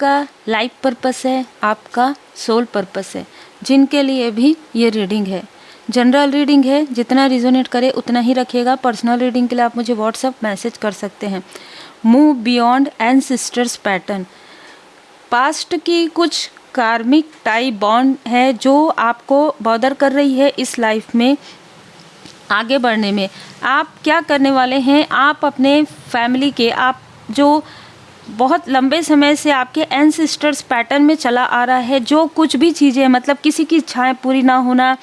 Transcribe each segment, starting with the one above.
आपका life purpose है, आपका सोल पर्पस है, जिनके लिए भी ये रीडिंग है। जनरल रीडिंग है, जितना रिजोनेट करे उतना ही रखिएगा। पर्सनल रीडिंग के लिए आप मुझे व्हाट्सएप मैसेज कर सकते हैं। Move beyond ancestors pattern, past की कुछ कार्मिक टाई बॉन्ड है जो आपको बॉदर कर रही है इस लाइफ में आगे बढ़ने में। आप क्या करने वाले हैं, आप अपने फैमिली के, आप जो बहुत लंबे समय से आपके एंसेस्टर्स पैटर्न में चला आ रहा है, जो कुछ भी चीज़ें, मतलब किसी की इच्छाएं पूरी ना होना,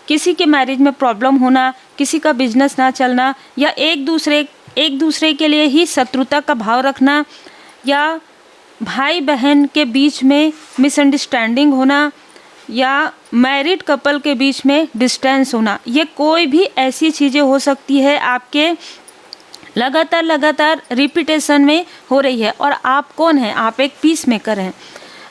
किसी के मैरिज में प्रॉब्लम होना, किसी का बिजनेस ना चलना, या एक दूसरे के लिए ही शत्रुता का भाव रखना, या भाई बहन के बीच में मिसअंडरस्टैंडिंग होना, या मैरिड कपल के बीच में डिस्टेंस होना, ये कोई भी ऐसी चीज़ें हो सकती है आपके लगातार रिपीटेशन में हो रही है। और आप कौन हैं? आप एक पीस मेकर हैं।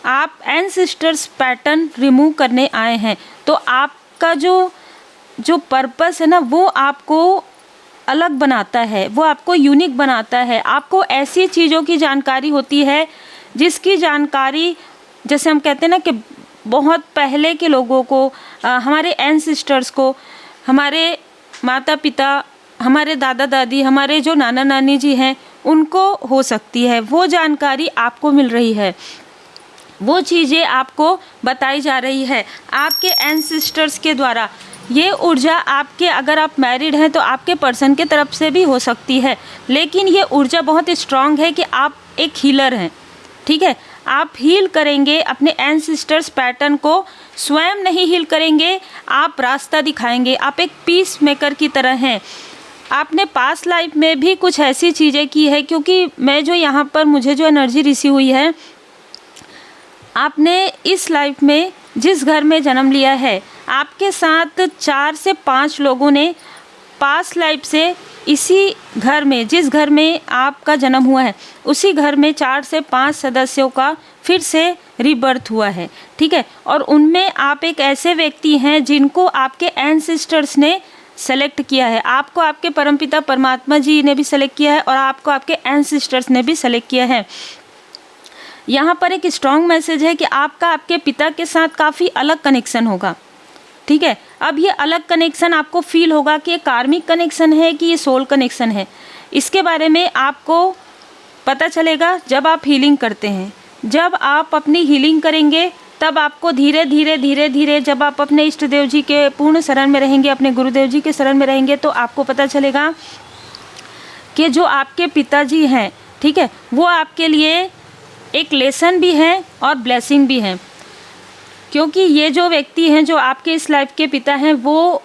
आप एंसेस्टर्स पैटर्न रिमूव करने आए हैं। तो आपका जो पर्पस है ना, वो आपको अलग बनाता है, वो आपको यूनिक बनाता है। आपको ऐसी चीज़ों की जानकारी होती है जिसकी जानकारी, जैसे हम कहते हैं ना कि बहुत पहले के लोगों को, हमारे एंसेस्टर्स को, हमारे माता पिता, हमारे दादा दादी, हमारे जो नाना नानी जी हैं, उनको हो सकती है। वो जानकारी आपको मिल रही है, वो चीज़ें आपको बताई जा रही है आपके एंसेस्टर्स के द्वारा। ये ऊर्जा आपके, अगर आप मैरिड हैं तो आपके पर्सन के तरफ से भी हो सकती है, लेकिन ये ऊर्जा बहुत स्ट्रांग है कि आप एक हीलर हैं। ठीक है, आप हील करेंगे अपने एंसेस्टर्स पैटर्न को, स्वयं नहीं हील करेंगे, आप रास्ता दिखाएंगे। आप एक पीस मेकर की तरह हैं। आपने पास्ट लाइफ में भी कुछ ऐसी चीज़ें की है, क्योंकि मैं जो यहाँ पर मुझे जो एनर्जी रिसीव हुई है, आपने इस लाइफ में जिस घर में जन्म लिया है, आपके साथ 4 से 5 लोगों ने पास्ट लाइफ से इसी घर में, जिस घर में आपका जन्म हुआ है, उसी घर में 4 से 5 सदस्यों का फिर से रीबर्थ हुआ है। ठीक है, और उनमें आप एक ऐसे व्यक्ति हैं जिनको आपके एंसेस्टर्स ने सेलेक्ट किया है। आपको आपके परमपिता परमात्मा जी ने भी सेलेक्ट किया है और आपको आपके एंसेस्टर्स ने भी सेलेक्ट किया है। यहाँ पर एक स्ट्रॉन्ग मैसेज है कि आपका आपके पिता के साथ काफ़ी अलग कनेक्शन होगा। ठीक है, अब ये अलग कनेक्शन आपको फील होगा कि ये कार्मिक कनेक्शन है कि ये सोल कनेक्शन है। इसके बारे में आपको पता चलेगा जब आप हीलिंग करते हैं। जब आप अपनी हीलिंग करेंगे तब आपको धीरे धीरे जब आप अपने इष्ट देव जी के पूर्ण शरण में रहेंगे, अपने गुरुदेव जी के शरण में रहेंगे, तो आपको पता चलेगा कि जो आपके पिताजी हैं, ठीक है, वो आपके लिए एक लेसन भी है और ब्लेसिंग भी है। क्योंकि ये जो व्यक्ति हैं, जो आपके इस लाइफ के पिता हैं, वो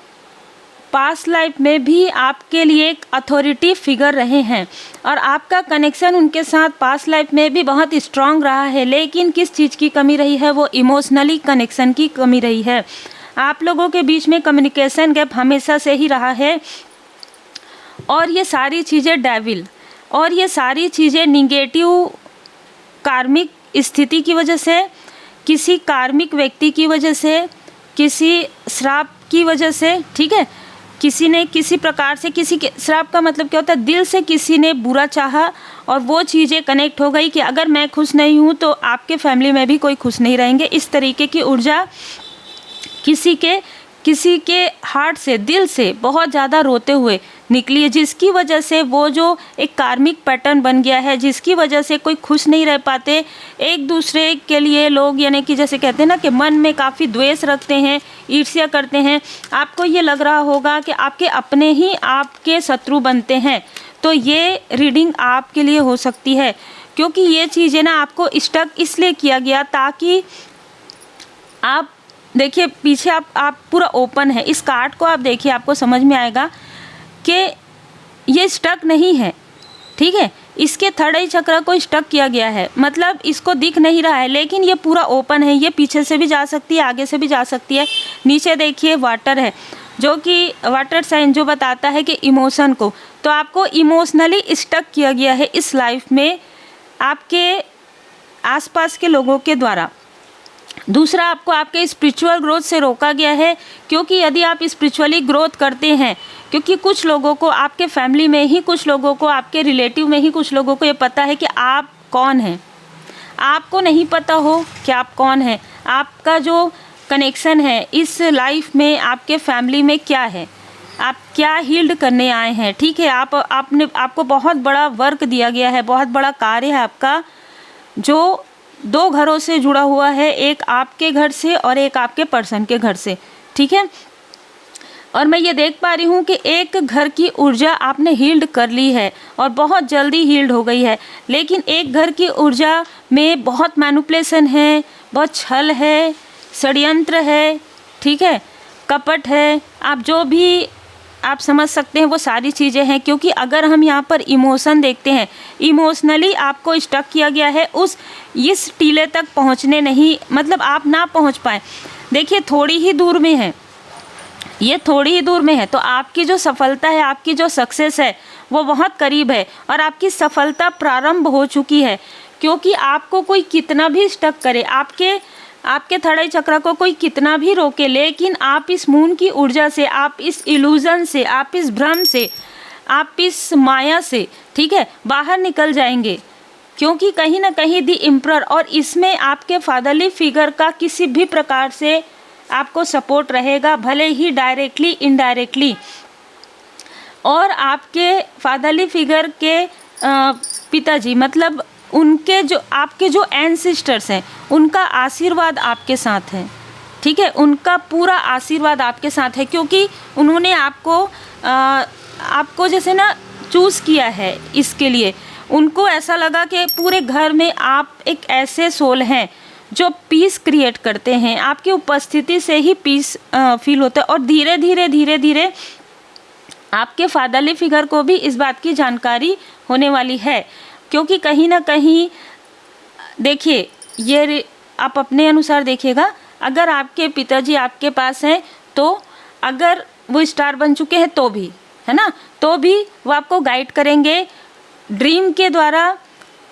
पास्ट लाइफ में भी आपके लिए एक अथॉरिटी फिगर रहे हैं और आपका कनेक्शन उनके साथ पास्ट लाइफ में भी बहुत स्ट्रांग रहा है। लेकिन किस चीज़ की कमी रही है? वो इमोशनली कनेक्शन की कमी रही है। आप लोगों के बीच में कम्युनिकेशन गैप हमेशा से ही रहा है और ये सारी चीज़ें डेविल और ये सारी चीज़ें निगेटिव कार्मिक स्थिति की वजह से, किसी कार्मिक व्यक्ति की वजह से, किसी श्राप की वजह से, ठीक है, किसी ने किसी प्रकार से, किसी के श्राप का मतलब क्या होता है? दिल से किसी ने बुरा चाहा और वो चीज़ें कनेक्ट हो गई कि अगर मैं खुश नहीं हूँ तो आपके फैमिली में भी कोई खुश नहीं रहेंगे। इस तरीके की ऊर्जा किसी के हार्ट से, दिल से बहुत ज़्यादा रोते हुए निकली है, जिसकी वजह से वो जो एक कार्मिक पैटर्न बन गया है, जिसकी वजह से कोई खुश नहीं रह पाते एक दूसरे के लिए। लोग यानी कि जैसे कहते हैं ना कि मन में काफ़ी द्वेष रखते हैं, ईर्ष्या करते हैं। आपको ये लग रहा होगा कि आपके अपने ही आपके शत्रु बनते हैं। तो ये रीडिंग आपके लिए हो सकती है, क्योंकि ये चीज़ें ना आपको स्टक इसलिए किया गया ताकि आप देखिए पीछे आप पूरा ओपन है। इस कार्ड को आप देखिए, आपको समझ में आएगा कि ये स्टक नहीं है। ठीक है, इसके थर्ड आई चक्र को स्टक किया गया है, मतलब इसको दिख नहीं रहा है, लेकिन ये पूरा ओपन है। ये पीछे से भी जा सकती है, आगे से भी जा सकती है। नीचे देखिए वाटर है, जो कि वाटर साइन जो बताता है कि इमोशन को, तो आपको इमोशनली स्टक किया गया है इस लाइफ में आपके आसपास के लोगों के द्वारा। दूसरा, आपको आपके स्पिरिचुअल ग्रोथ से रोका गया है, क्योंकि यदि आप स्पिरिचुअली ग्रोथ करते हैं, क्योंकि कुछ लोगों को आपके फैमिली में ही, कुछ लोगों को आपके रिलेटिव में ही, कुछ लोगों को ये पता है कि आप कौन हैं, आपको नहीं पता हो कि आप कौन हैं, आपका जो कनेक्शन है इस लाइफ में, आपके फैमिली में क्या है, आप क्या हील्ड करने आए हैं। ठीक है, आपको बहुत बड़ा वर्क दिया गया है, बहुत बड़ा कार्य है आपका, जो 2 घरों से जुड़ा हुआ है, एक आपके घर से और एक आपके पर्सन के घर से। ठीक है, और मैं ये देख पा रही हूँ कि एक घर की ऊर्जा आपने हील्ड कर ली है और बहुत जल्दी हील्ड हो गई है, लेकिन एक घर की ऊर्जा में बहुत मैनिपुलेशन है, बहुत छल है, षड्यंत्र है, ठीक है, कपट है, आप जो भी आप समझ सकते हैं वो सारी चीज़ें हैं। क्योंकि अगर हम यहाँ पर इमोशन देखते हैं, इमोशनली आपको स्टक किया गया है, इस टीले तक पहुँचने नहीं, मतलब आप ना पहुँच पाए। देखिए थोड़ी ही दूर में है, ये थोड़ी ही दूर में है, तो आपकी जो सफलता है, आपकी जो सक्सेस है वो बहुत करीब है और आपकी सफलता प्रारंभ हो चुकी है। क्योंकि आपको कोई कितना भी स्टक करे, आपके थर्ड आई चक्र को कोई कितना भी रोके, लेकिन आप इस मून की ऊर्जा से, आप इस इल्यूजन से, आप इस भ्रम से, आप इस माया से, ठीक है, बाहर निकल जाएंगे। क्योंकि कहीं ना कहीं दी एम्परर, और इसमें आपके फादरली फिगर का किसी भी प्रकार से आपको सपोर्ट रहेगा, भले ही डायरेक्टली इनडायरेक्टली। और आपके फादरली फिगर के पिताजी, मतलब उनके जो आपके जो एंसेस्टर्स हैं, उनका आशीर्वाद आपके साथ है। ठीक है, उनका पूरा आशीर्वाद आपके साथ है, क्योंकि उन्होंने आपको जैसे ना चूज़ किया है इसके लिए। उनको ऐसा लगा कि पूरे घर में आप एक ऐसे सोल हैं जो पीस क्रिएट करते हैं, आपकी उपस्थिति से ही पीस फील होता है। और धीरे धीरे आपके फादरली फिगर को भी इस बात की जानकारी होने वाली है। क्योंकि कहीं ना कहीं देखिए, ये आप अपने अनुसार देखिएगा, अगर आपके पिताजी आपके पास हैं, तो अगर वो स्टार बन चुके हैं तो भी, है ना, तो भी वो आपको गाइड करेंगे ड्रीम के द्वारा।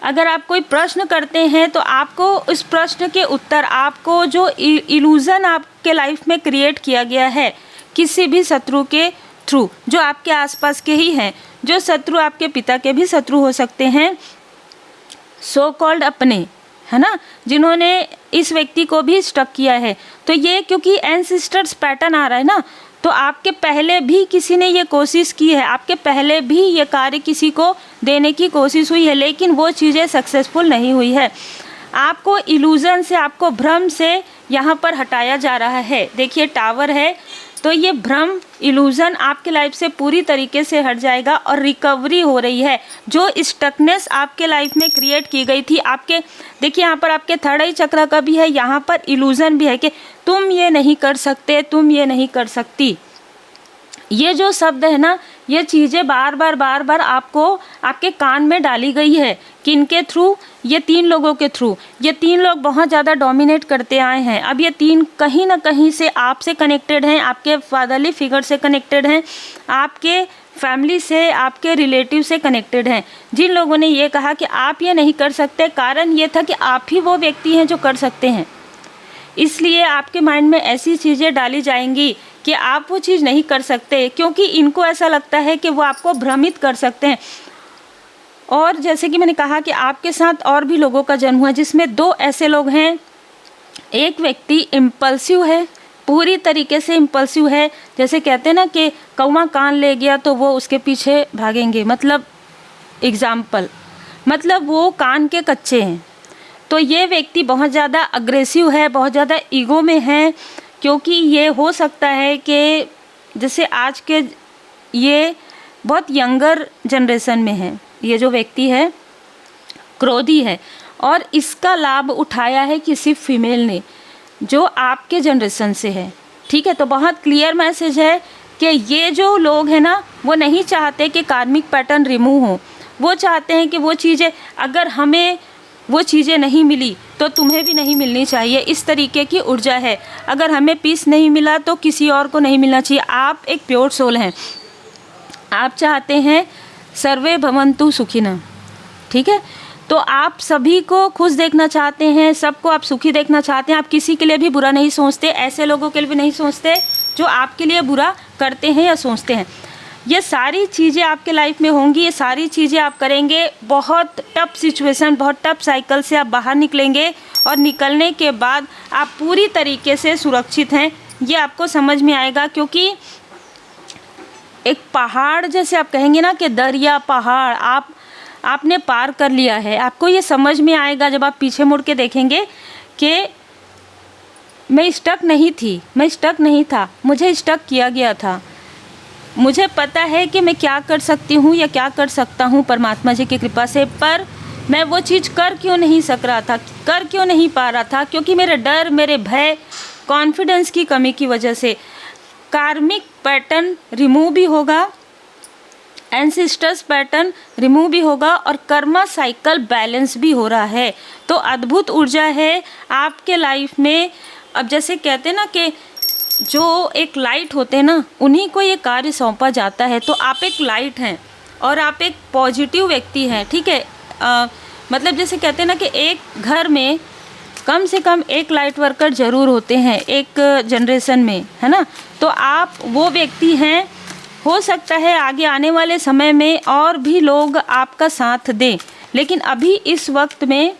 अगर आप कोई प्रश्न करते हैं तो आपको उस प्रश्न के उत्तर, आपको जो इल्यूज़न आपके लाइफ में क्रिएट किया गया है किसी भी शत्रु के थ्रू, जो आपके आसपास के ही हैं, जो शत्रु आपके पिता के भी शत्रु हो सकते हैं, सो कॉल्ड अपने, है ना, जिन्होंने इस व्यक्ति को भी स्टक किया है। तो ये क्योंकि एंसेस्टर्स पैटर्न आ रहा है ना, तो आपके पहले भी किसी ने ये कोशिश की है, आपके पहले भी ये कार्य किसी को देने की कोशिश हुई है, लेकिन वो चीज़ें सक्सेसफुल नहीं हुई है। आपको इल्यूज़न से, आपको भ्रम से यहाँ पर हटाया जा रहा है। देखिए टावर है, तो ये भ्रम, इल्यूज़न आपके लाइफ से पूरी तरीके से हट जाएगा और रिकवरी हो रही है। जो स्टकनेस आपके लाइफ में क्रिएट की गई थी, आपके देखिए यहाँ पर आपके थर्ड आई चक्र का भी है, यहाँ पर इल्यूज़न भी है कि तुम ये नहीं कर सकते, तुम ये नहीं कर सकती। ये जो शब्द है ना, ये चीज़ें बार बार आपको आपके कान में डाली गई है। किनके थ्रू? ये 3 लोगों के थ्रू। ये 3 लोग बहुत ज़्यादा डोमिनेट करते आए हैं। अब ये 3 कहीं ना कहीं से आपसे कनेक्टेड हैं, आपके फादरली फिगर से कनेक्टेड हैं, आपके फैमिली से, आपके रिलेटिव से कनेक्टेड हैं। जिन लोगों ने ये कहा कि आप ये नहीं कर सकते, कारण ये था कि आप ही वो व्यक्ति हैं जो कर सकते हैं। इसलिए आपके माइंड में ऐसी चीज़ें डाली जाएंगी कि आप वो चीज़ नहीं कर सकते, क्योंकि इनको ऐसा लगता है कि वो आपको भ्रमित कर सकते हैं। और जैसे कि मैंने कहा कि आपके साथ और भी लोगों का जन्म हुआ, जिसमें 2 ऐसे लोग हैं। एक व्यक्ति इम्पल्सिव है, पूरी तरीके से इम्पल्सिव है, जैसे कहते हैं ना कि कौवा कान ले गया तो वो उसके पीछे भागेंगे, मतलब एग्जाम्पल, मतलब वो कान के कच्चे हैं। तो ये व्यक्ति बहुत ज़्यादा अग्रेसिव है, बहुत ज़्यादा ईगो में है, क्योंकि ये हो सकता है कि जैसे आज के ये बहुत यंगर जनरेशन में है, ये जो व्यक्ति है क्रोधी है, और इसका लाभ उठाया है किसी फीमेल ने जो आपके जनरेशन से है। ठीक है, तो बहुत क्लियर मैसेज है कि ये जो लोग हैं ना, वो नहीं चाहते कि कार्मिक पैटर्न रिमूव हो। वो चाहते हैं कि वो चीज़ें, अगर हमें वो चीज़ें नहीं मिली तो तुम्हें भी नहीं मिलनी चाहिए, इस तरीके की ऊर्जा है। अगर हमें पीस नहीं मिला तो किसी और को नहीं मिलना चाहिए। आप एक प्योर सोल हैं, आप चाहते हैं सर्वे भवन्तु सुखिनः। ठीक है, तो आप सभी को खुश देखना चाहते हैं, सबको आप सुखी देखना चाहते हैं। आप किसी के लिए भी बुरा नहीं सोचते, ऐसे लोगों के लिए भी नहीं सोचते जो आपके लिए बुरा करते हैं या सोचते हैं। ये सारी चीज़ें आपके लाइफ में होंगी, ये सारी चीज़ें आप करेंगे, बहुत टफ सिचुएशन, बहुत टफ साइकिल से आप बाहर निकलेंगे और निकलने के बाद आप पूरी तरीके से सुरक्षित हैं, ये आपको समझ में आएगा। क्योंकि एक पहाड़ जैसे आप कहेंगे ना कि दरिया पहाड़ आपने पार कर लिया है, आपको ये समझ में आएगा जब आप पीछे मुड़ के देखेंगे कि मैं स्टक नहीं था, मुझे स्टक किया गया था। मुझे पता है कि मैं क्या कर सकती हूँ या क्या कर सकता हूँ परमात्मा जी की कृपा से, पर मैं वो चीज़ कर क्यों नहीं सक रहा था, कर क्यों नहीं पा रहा था, क्योंकि मेरे डर, मेरे भय, कॉन्फिडेंस की कमी की वजह से। कार्मिक पैटर्न रिमूव भी होगा, एंसेस्टर्स पैटर्न रिमूव भी होगा और कर्मा साइकिल बैलेंस भी हो रहा है। तो अद्भुत ऊर्जा है आपके लाइफ में। अब जैसे कहते हैं ना कि जो एक लाइट होते हैं ना, उन्हीं को ये कार्य सौंपा जाता है। तो आप एक लाइट हैं और आप एक पॉजिटिव व्यक्ति हैं, ठीक है। मतलब जैसे कहते हैं ना कि एक घर में कम से कम एक लाइट वर्कर ज़रूर होते हैं एक जनरेशन में, है ना। तो आप वो व्यक्ति हैं। हो सकता है आगे आने वाले समय में और भी लोग आपका साथ दें, लेकिन अभी इस वक्त में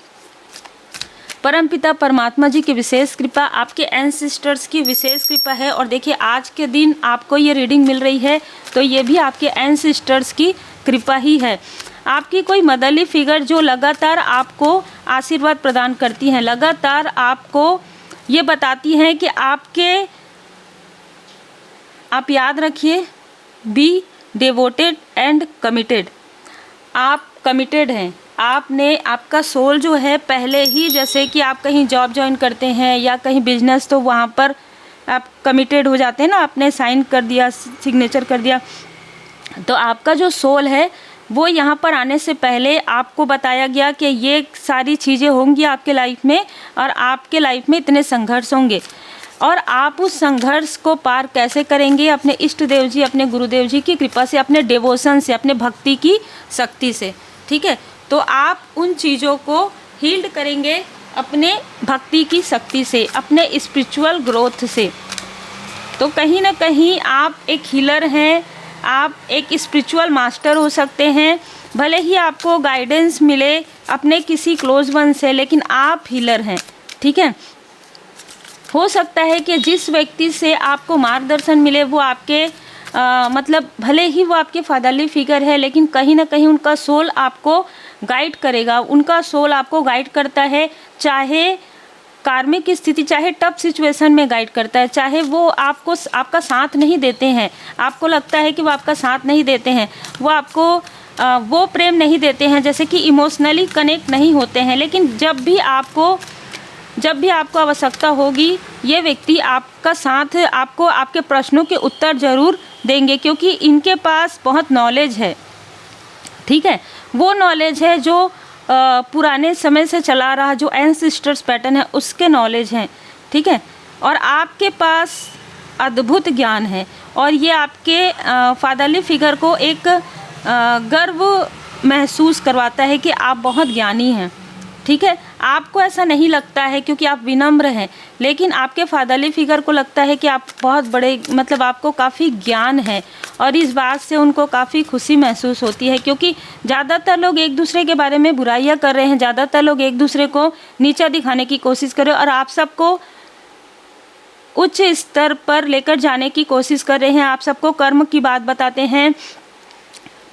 परमपिता परमात्मा जी की विशेष कृपा, आपके एंसेस्टर्स की विशेष कृपा है। और देखिए आज के दिन आपको ये रीडिंग मिल रही है तो ये भी आपके एंसेस्टर्स की कृपा ही है। आपकी कोई मदरली फिगर जो लगातार आपको आशीर्वाद प्रदान करती हैं, लगातार आपको ये बताती हैं कि आप याद रखिए, बी डिवोटेड एंड कमिटेड। आप कमिटेड हैं, आपका सोल जो है पहले ही, जैसे कि आप कहीं जॉब ज्वाइन करते हैं या कहीं बिजनेस, तो वहाँ पर आप कमिटेड हो जाते हैं ना, आपने साइन कर दिया, सिग्नेचर कर दिया। तो आपका जो सोल है वो यहाँ पर आने से पहले आपको बताया गया कि ये सारी चीज़ें होंगी आपके लाइफ में और आपके लाइफ में इतने संघर्ष होंगे और आप उस संघर्ष को पार कैसे करेंगे, अपने इष्ट देव जी, अपने गुरुदेव जी की कृपा से, अपने डिवोशन से, अपने भक्ति की शक्ति से, ठीक है। तो आप उन चीज़ों को हील्ड करेंगे अपने भक्ति की शक्ति से, अपने स्पिरिचुअल ग्रोथ से। तो कहीं ना कहीं आप एक हीलर हैं, आप एक स्पिरिचुअल मास्टर हो सकते हैं। भले ही आपको गाइडेंस मिले अपने किसी क्लोज वन से, लेकिन आप हीलर हैं, ठीक है। हो सकता है कि जिस व्यक्ति से आपको मार्गदर्शन मिले वो आपके मतलब भले ही वो आपके फादरली फिगर है, लेकिन कहीं ना कहीं उनका सोल आपको गाइड करेगा, उनका सोल आपको गाइड करता है। चाहे कार्मिक स्थिति, चाहे टफ सिचुएशन में गाइड करता है, चाहे वो आपका साथ नहीं देते हैं, आपको लगता है कि वो आपका साथ नहीं देते हैं, वो आपको वो प्रेम नहीं देते हैं, जैसे कि इमोशनली कनेक्ट नहीं होते हैं, लेकिन जब भी आपको आवश्यकता होगी ये व्यक्ति आपका साथ, आपको आपके प्रश्नों के उत्तर ज़रूर देंगे, क्योंकि इनके पास बहुत नॉलेज है, ठीक है। वो नॉलेज है जो पुराने समय से चला रहा, जो एंसेस्टर्स पैटर्न है उसके नॉलेज हैं, ठीक है। और आपके पास अद्भुत ज्ञान है और ये आपके फादरली फिगर को एक गर्व महसूस करवाता है कि आप बहुत ज्ञानी हैं, ठीक है। आपको ऐसा नहीं लगता है क्योंकि आप विनम्र हैं, लेकिन आपके फादरली फिगर को लगता है कि आप बहुत बड़े, मतलब आपको काफ़ी ज्ञान है और इस बात से उनको काफ़ी खुशी महसूस होती है। क्योंकि ज़्यादातर लोग एक दूसरे के बारे में बुराइयां कर रहे हैं, ज़्यादातर लोग एक दूसरे को नीचा दिखाने की कोशिश कर रहे हैं और आप सबको उच्च स्तर पर लेकर जाने की कोशिश कर रहे हैं। आप सबको कर्म की बात बताते हैं,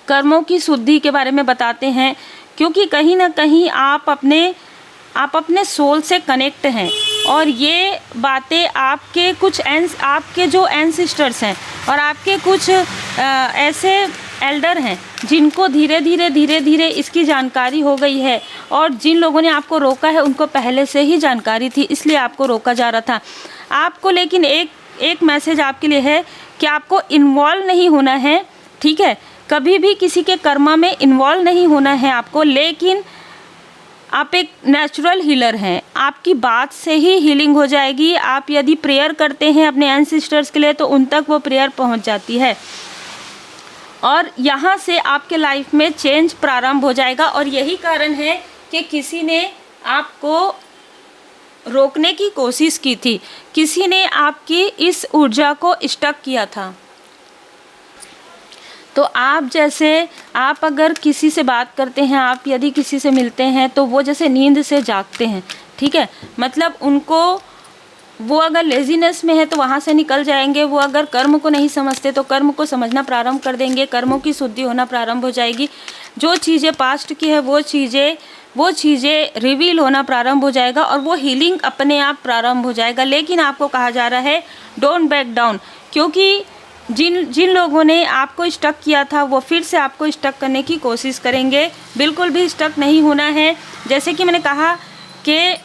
कर्मों की शुद्धि के बारे में बताते हैं, क्योंकि कहीं ना कहीं आप अपने सोल से कनेक्ट हैं और ये बातें आपके जो एंसेस्टर्स हैं और आपके कुछ ऐसे एल्डर हैं जिनको धीरे धीरे इसकी जानकारी हो गई है और जिन लोगों ने आपको रोका है उनको पहले से ही जानकारी थी, इसलिए आपको रोका जा रहा था आपको। लेकिन एक मैसेज आपके लिए है कि आपको इन्वॉल्व नहीं होना है, ठीक है। कभी भी किसी के कर्मा में इन्वॉल्व नहीं होना है आपको, लेकिन आप एक नेचुरल हीलर हैं, आपकी बात से ही हीलिंग हो जाएगी। आप यदि प्रेयर करते हैं अपने एंसेस्टर्स के लिए तो उन तक वो प्रेयर पहुंच जाती है और यहाँ से आपके लाइफ में चेंज प्रारंभ हो जाएगा। और यही कारण है कि किसी ने आपको रोकने की कोशिश की थी, किसी ने आपकी इस ऊर्जा को स्टक किया था। तो आप अगर किसी से बात करते हैं, आप यदि किसी से मिलते हैं तो वो जैसे नींद से जागते हैं, ठीक है। मतलब उनको, वो अगर लेजीनेस में है तो वहाँ से निकल जाएंगे, वो अगर कर्म को नहीं समझते तो कर्म को समझना प्रारंभ कर देंगे, कर्मों की शुद्धि होना प्रारंभ हो जाएगी, जो चीज़ें पास्ट की है वो चीज़ें रिवील होना प्रारंभ हो जाएगा और वो हीलिंग अपने आप प्रारंभ हो जाएगा। लेकिन आपको कहा जा रहा है डोंट बैक डाउन, क्योंकि जिन लोगों ने आपको स्टक किया था वो फिर से आपको स्टक करने की कोशिश करेंगे। बिल्कुल भी स्टक नहीं होना है। जैसे कि मैंने कहा कि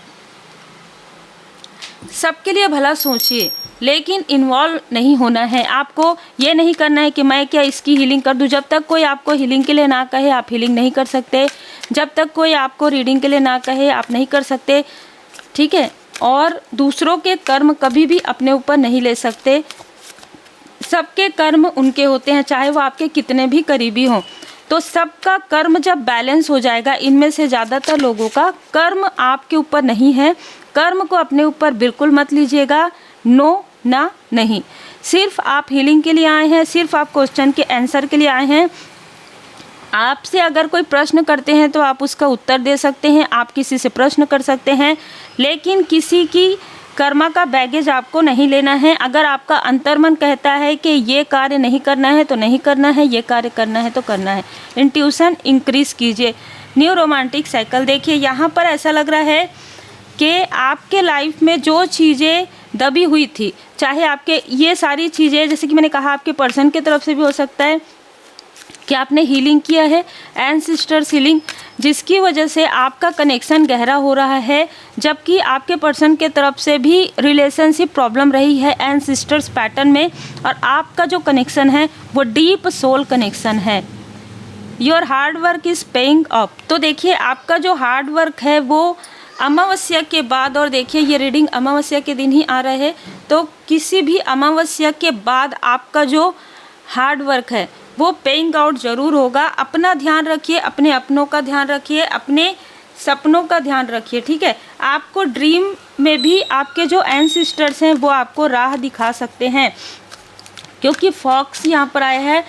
सबके लिए भला सोचिए, लेकिन इन्वॉल्व नहीं होना है। आपको ये नहीं करना है कि मैं क्या इसकी हीलिंग कर दूं। जब तक कोई आपको हीलिंग के लिए ना कहे आप हीलिंग नहीं कर सकते, जब तक कोई आपको रीडिंग के लिए ना कहे आप नहीं कर सकते, ठीक है। और दूसरों के कर्म कभी भी अपने ऊपर नहीं ले सकते। सबके कर्म उनके होते हैं, चाहे वो आपके कितने भी करीबी हों। तो सबका कर्म जब बैलेंस हो जाएगा, इनमें से ज़्यादातर लोगों का कर्म आपके ऊपर नहीं है, कर्म को अपने ऊपर बिल्कुल मत लीजिएगा। नो ना नहीं, सिर्फ आप हीलिंग के लिए आए हैं, सिर्फ आप क्वेश्चन के आंसर के लिए आए हैं। आपसे अगर कोई प्रश्न करते हैं तो आप उसका उत्तर दे सकते हैं, आप किसी से प्रश्न कर सकते हैं, लेकिन किसी की कर्मा का बैगेज आपको नहीं लेना है। अगर आपका अंतर्मन कहता है कि ये कार्य नहीं करना है तो नहीं करना है, ये कार्य करना है तो करना है। इंट्यूशन इंक्रीज कीजिए। न्यू रोमांटिक साइकिल देखिए, यहाँ पर ऐसा लग रहा है कि आपके लाइफ में जो चीज़ें दबी हुई थी, चाहे आपके ये सारी चीज़ें, जैसे कि मैंने कहा आपके पर्सन की तरफ से भी हो सकता है कि आपने हीलिंग किया है, एंसेस्टर्स हीलिंग, जिसकी वजह से आपका कनेक्शन गहरा हो रहा है, जबकि आपके पर्सन के तरफ से भी रिलेशनशिप प्रॉब्लम रही है एंसेस्टर्स पैटर्न में, और आपका जो कनेक्शन है वो डीप सोल कनेक्शन है। Your hard work is paying off. तो देखिए आपका जो हार्ड वर्क है वो अमावस्या के बाद, और देखिए ये रीडिंग अमावस्या के दिन ही आ रहा है, तो किसी भी अमावस्या के बाद आपका जो हार्ड वर्क है वो पेइंग आउट ज़रूर होगा। अपना ध्यान रखिए, अपने अपनों का ध्यान रखिए, अपने सपनों का ध्यान रखिए, ठीक है। आपको ड्रीम में भी आपके जो एंसेस्टर्स हैं वो आपको राह दिखा सकते हैं, क्योंकि फॉक्स यहाँ पर आया है।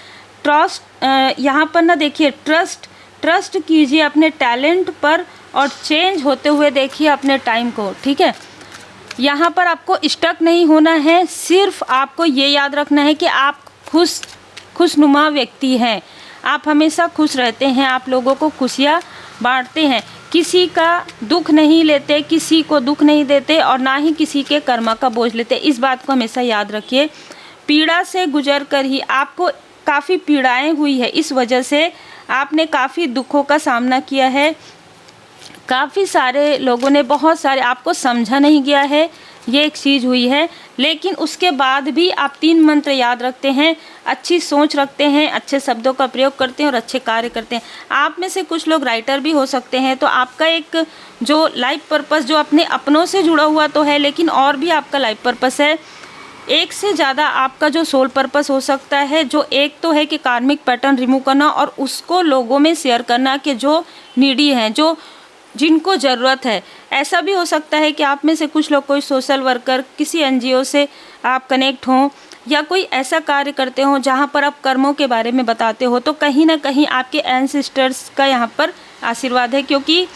ट्रस्ट यहाँ पर ना देखिए, ट्रस्ट कीजिए अपने टैलेंट पर और चेंज होते हुए देखिए अपने टाइम को, ठीक है। यहाँ पर आपको स्टक नहीं होना है, सिर्फ आपको ये याद रखना है कि आप खुशनुमा व्यक्ति हैं, आप हमेशा खुश रहते हैं, आप लोगों को खुशियाँ बांटते हैं, किसी का दुख नहीं लेते, किसी को दुख नहीं देते और ना ही किसी के कर्मा का बोझ लेते। इस बात को हमेशा याद रखिए। पीड़ा से गुजर कर ही आपको काफ़ी पीड़ाएं हुई है, इस वजह से आपने काफ़ी दुखों का सामना किया है। काफ़ी सारे लोगों ने, बहुत सारे आपको समझा नहीं गया है, ये एक चीज़ हुई है। लेकिन उसके बाद भी आप 3 मंत्र याद रखते हैं, अच्छी सोच रखते हैं, अच्छे शब्दों का प्रयोग करते हैं और अच्छे कार्य करते हैं। आप में से कुछ लोग राइटर भी हो सकते हैं, तो आपका एक जो लाइफ पर्पस जो अपने अपनों से जुड़ा हुआ तो है, लेकिन और भी आपका लाइफ पर्पस है। एक से ज़्यादा आपका जो सोल पर्पस हो सकता है, जो एक तो है कि कार्मिक पैटर्न रिमूव करना और उसको लोगों में शेयर करना कि जो नीडी हैं, जो जिनको ज़रूरत है। ऐसा भी हो सकता है कि आप में से कुछ लोग कोई सोशल वर्कर, किसी एनजीओ से आप कनेक्ट हों या कोई ऐसा कार्य करते हो जहाँ पर आप कर्मों के बारे में बताते हो, तो कहीं ना कहीं आपके एंसेस्टर्स का यहाँ पर आशीर्वाद है, क्योंकि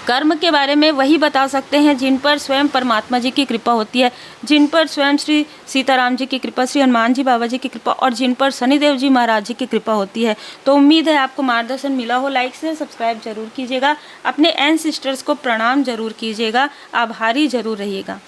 कर्म के बारे में वही बता सकते हैं जिन पर स्वयं परमात्मा जी की कृपा होती है, जिन पर स्वयं श्री सीताराम जी की कृपा, श्री हनुमान जी बाबा जी की कृपा और जिन पर शनिदेव जी महाराज जी की कृपा होती है। तो उम्मीद है आपको मार्गदर्शन मिला हो। लाइक से सब्सक्राइब जरूर कीजिएगा, अपने एंसेस्टर्स को प्रणाम जरूर कीजिएगा, आभारी जरूर रहिएगा।